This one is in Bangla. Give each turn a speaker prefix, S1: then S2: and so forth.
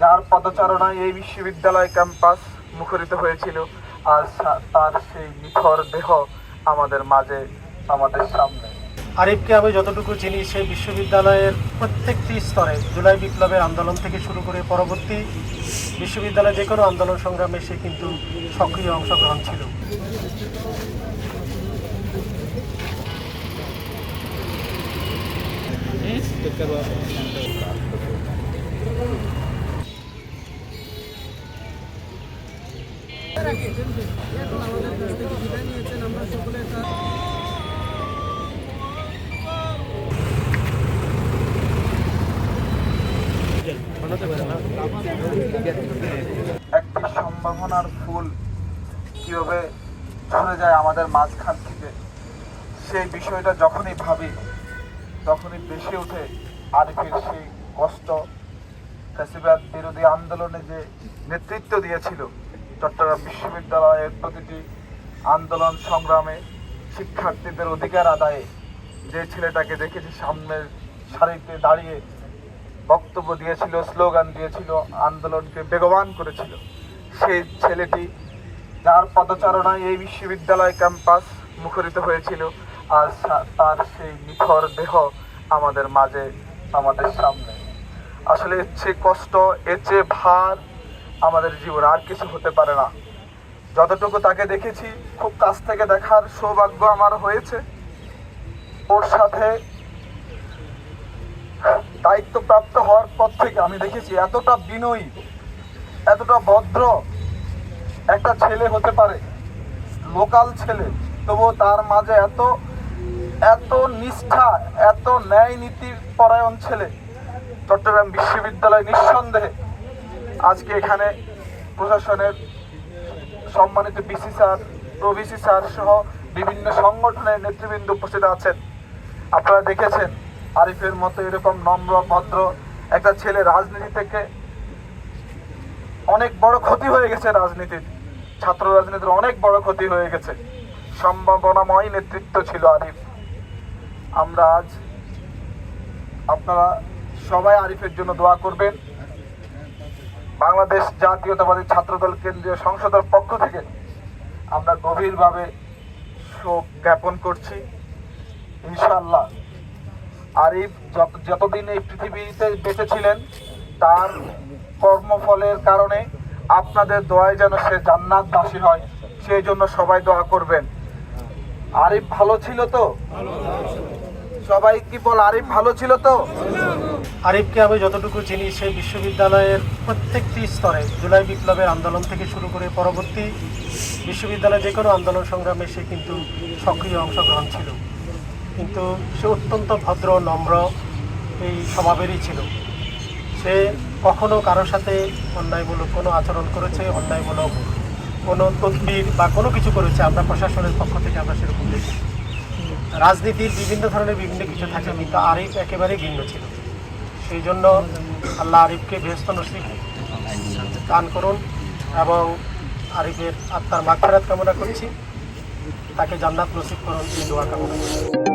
S1: যার পদচারণায় এই বিশ্ববিদ্যালয় ক্যাম্পাস মুখরিত হয়েছিল, আর তার সেই নিথর দেহ আমাদের মাঝে, আমাদের সামনে।
S2: আরিফকে আমি যতটুকু চিনি, সেই বিশ্ববিদ্যালয়ের প্রত্যেকটি স্তরে জুলাই বিপ্লবের আন্দোলন থেকে শুরু করে পরবর্তী বিশ্ববিদ্যালয়ে যে কোনো আন্দোলন সংগ্রামে সে কিন্তু সক্রিয় অংশগ্রহণ ছিল।
S1: একটি সম্ভাবনার ফুল কিভাবে ঝরে যায় আমাদের মাঝখান থেকে, সেই বিষয়টা যখনই ভাবি তখনই বেশি ওঠে আরিফের সেই কষ্ট। ফ্যাসিবাদ বিরোধী আন্দোলনে যে নেতৃত্ব দিয়েছিল, চট্টগ্রাম বিশ্ববিদ্যালয়ের প্রতিটি আন্দোলন সংগ্রামে শিক্ষার্থীদের অধিকার আদায়ে যে ছেলেটাকে দেখেছি সামনের সারিতে দাঁড়িয়ে বক্তব্য দিয়েছিল, স্লোগান দিয়েছিল, আন্দোলনকে বেগবান করেছিল, সেই ছেলেটি যার পদচারণায় এই বিশ্ববিদ্যালয় ক্যাম্পাস মুখরিত হয়েছিল, আর তার সেই নিথর দেহ আমাদের মাঝে, আমাদের সামনে। আসলে এর চেয়ে কষ্ট, এর চেয়ে ভার আমাদের জীবনে আর কিছু হতে পারে না। যতটুকু তাকে দেখেছি, খুব কাছ থেকে দেখার সৌভাগ্য আমার হয়েছে। ওর সাথে দায়িত্বপ্রাপ্ত হওয়ার পর থেকে আমি দেখেছি এতটা বিনয়ী, এতটা ভদ্র একটা ছেলে হতে পারে, লোকাল ছেলে, তবুও তার মাঝে এত এত নিষ্ঠা, এত ন্যায় নীতির পরায়ণ ছেলে। চট্টগ্রাম বিশ্ববিদ্যালয় নিঃসন্দেহে আজকে এখানে প্রশাসনের সম্মানিত বিসি স্যার, প্রভিসি স্যার সহ বিভিন্ন সংগঠনের নেতৃবৃন্দ উপস্থিত আছেন। আপনারা দেখেছেন আরিফের মতো এরকম নম্র ভদ্র একটা ছেলে রাজনীতি থেকে অনেক বড় ক্ষতি হয়ে গেছে, রাজনীতির ছাত্র রাজনীতির অনেক বড় ক্ষতি হয়ে গেছে। সম্ভাবনাময় নেতৃত্ব ছিল আরিফ। আমরা আজ, আপনারা সবাই আরিফের জন্য দোয়া করবেন। বাংলাদেশ জাতীয়তাবাদী ছাত্রদল কেন্দ্রীয় সংসদের পক্ষ থেকে আমরা গভীরভাবে শোক জ্ঞাপন করছি। ইনশাআল্লাহ আরিফ যতদিন এই পৃথিবীতে বেঁচে ছিলেন, তার কর্মফলের কারণে আপনাদের দোয়ায় যেন সে জান্নাতবাসী হয়, সেই জন্য সবাই দোয়া করবেন। আরিফ ভালো ছিল তো? সবাই কি বল, আরিফ ভালো ছিল তো?
S2: আরিফকে আমি যতটুকু চিনি, সেই বিশ্ববিদ্যালয়ের প্রত্যেকটি স্তরে জুলাই বিপ্লবের আন্দোলন থেকে শুরু করে পরবর্তী বিশ্ববিদ্যালয়ে যে কোনো আন্দোলন সংগ্রামে সে কিন্তু সক্রিয় অংশগ্রহণ ছিল। কিন্তু সে অত্যন্ত ভদ্র, নম্র এই স্বভাবেরই ছিল। সে কখনো কারোর সাথে অন্যায়মূলক কোনো আচরণ করেছে, অন্যায়মূলক কোনো তদবির বা কোনো কিছু করেছে আমরা প্রশাসনের পক্ষ থেকে আমরা সেরকম দেখি। রাজনীতির বিভিন্ন ধরনের বিভিন্ন কিছু থাকে, কিন্তু আরিফ একেবারেই ভিন্ন ছিল। সেই জন্য আল্লাহ আরিফকে বেহেশত নসিব দান করুন এবং আরিফের আত্মার মাগফিরাত কামনা করছি, তাকে জান্নাত নসিব করুন, এই দোয়া কামনা করছি।